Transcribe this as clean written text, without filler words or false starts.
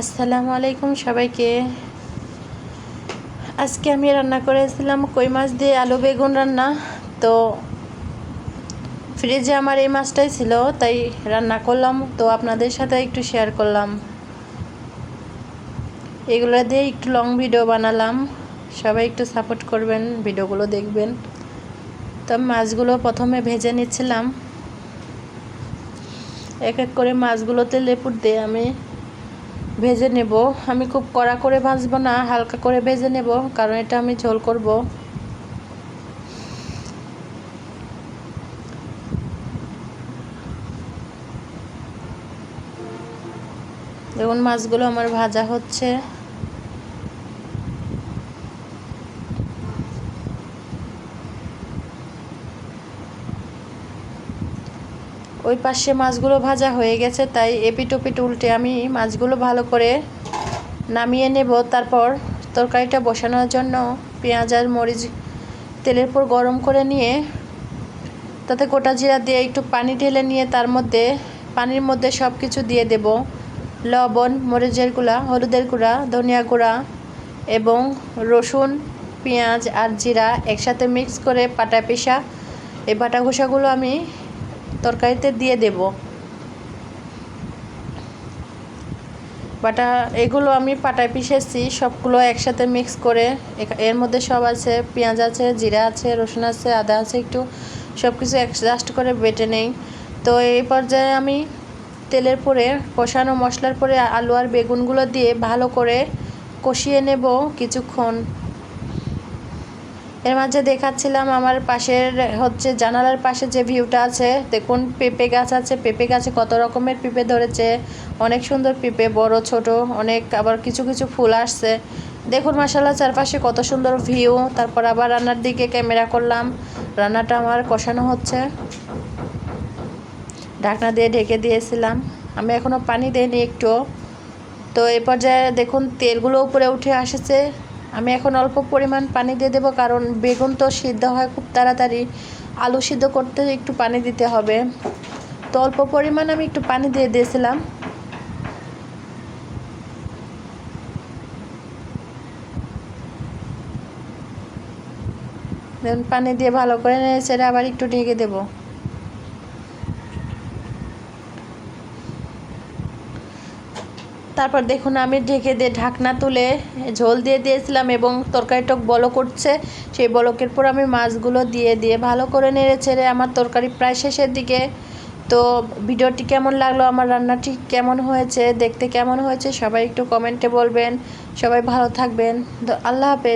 আসসালামু আলাইকুম সবাইকে। আজকে আমি রান্না করেছিলাম কই মাছ দিয়ে আলু বেগুন রান্না। তো ফ্রিজে আমার এই মাছটাই ছিল, তাই রান্না করলাম, তো আপনাদের সাথে একটু শেয়ার করলাম। এগুলো দিয়ে একটু লং ভিডিও বানালাম, সবাই একটু সাপোর্ট করবেন, ভিডিওগুলো দেখবেন। তো মাছগুলো প্রথমে ভেজে নিচ্ছিলাম, এক এক করে মাছগুলোতে লেবু দিয়ে আমি ভেজে নেব। আমি খুব কড়া করে ভাজবো না, হালকা করে ভেজে নেব, কারণ এটা আমি ঝোল করব। দেখুন মাছগুলো আমার ভাজা হচ্ছে। ওই পাশে মাছগুলো ভাজা হয়ে গেছে, তাই এপিট ওপিট উল্টে আমি মাছগুলো ভালো করে নামিয়ে নেব। তারপর তরকারিটা বসানোর জন্য পেঁয়াজ আর মরিচ তেলের উপর গরম করে নিয়ে তাতে গোটা জিরা দিয়ে একটু পানি ঢেলে নিয়ে তার মধ্যে পানির মধ্যে সব কিছু দিয়ে দেব। লবণ, মরিচের গুঁড়া, হলুদের গুঁড়া, ধনিয়া গুঁড়া এবং রসুন, পেঁয়াজ আর জিরা একসাথে মিক্স করে পাটা পেশা এই বাটা ঘষাগুলো আমি তরকারিতে দিয়ে দেব। বাটা এগুলো আমি পাটায় পিষেছি, সবগুলো একসাথে মিক্স করে। এর মধ্যে সব আছে, পেঁয়াজ আছে, জিরা আছে, রসুন আছে, আদা আছে, একটু সব কিছু অ্যাডজাস্ট করে বেটে নেই। তো এই পর্যায়ে আমি তেলের পরে কষানো মশলার পরে আলু আর বেগুনগুলো দিয়ে ভালো করে কষিয়ে নেব কিছুক্ষণ। এর মাঝে দেখাচ্ছিলাম আমার পাশের জানালার পাশে যে ভিউটা আছে, দেখুন পেঁপে গাছ আছে। পেঁপে গাছে কত রকমের পেঁপে ধরেছে, অনেক সুন্দর পেঁপে, বড় ছোট অনেক, আবার কিছু কিছু ফুল আসছে। দেখুন মাশাআল্লাহ চারপাশে কত সুন্দর ভিউ। তারপর আবার রান্নার দিকে ক্যামেরা করলাম, রান্নাটা আমার কষানো হচ্ছে। ঢাকনা দিয়ে ঢেকে দিয়েছিলাম, আমি এখনও পানি দিইনি একটু। তো এই পর্যায়ে দেখুন তেলগুলো উপরে উঠে এসেছে। আমি এখন অল্প পরিমাণ পানি দিয়ে দেবো, কারণ বেগুন তো সিদ্ধ হয় খুব তাড়াতাড়ি, আলু সিদ্ধ করতে একটু পানি দিতে হবে। তো অল্প পরিমাণ আমি একটু পানি দিয়ে দিয়েছিলাম। দেখুন পানি দিয়ে ভালো করে নেড়ে আবার একটু ঢেকে দেবো। তারপর দেখুন আমি ঢেকে দিয়ে ঢাকনা তুলে ঝোল দিয়ে দিয়েছিলাম এবং তরকারিটা বলক উঠছে। সেই বলকের পর আমি মাছগুলো দিয়ে ভালো করে নেড়ে ছেড়ে আমার তরকারি প্রায় শেষের দিকে। তো ভিডিওটি কেমন লাগলো, আমার রান্নাটি কেমন হয়েছে, দেখতে কেমন হয়েছে, সবাই একটু কমেন্টে বলবেন। সবাই ভালো থাকবেন। তো আল্লাহ হাফেজ।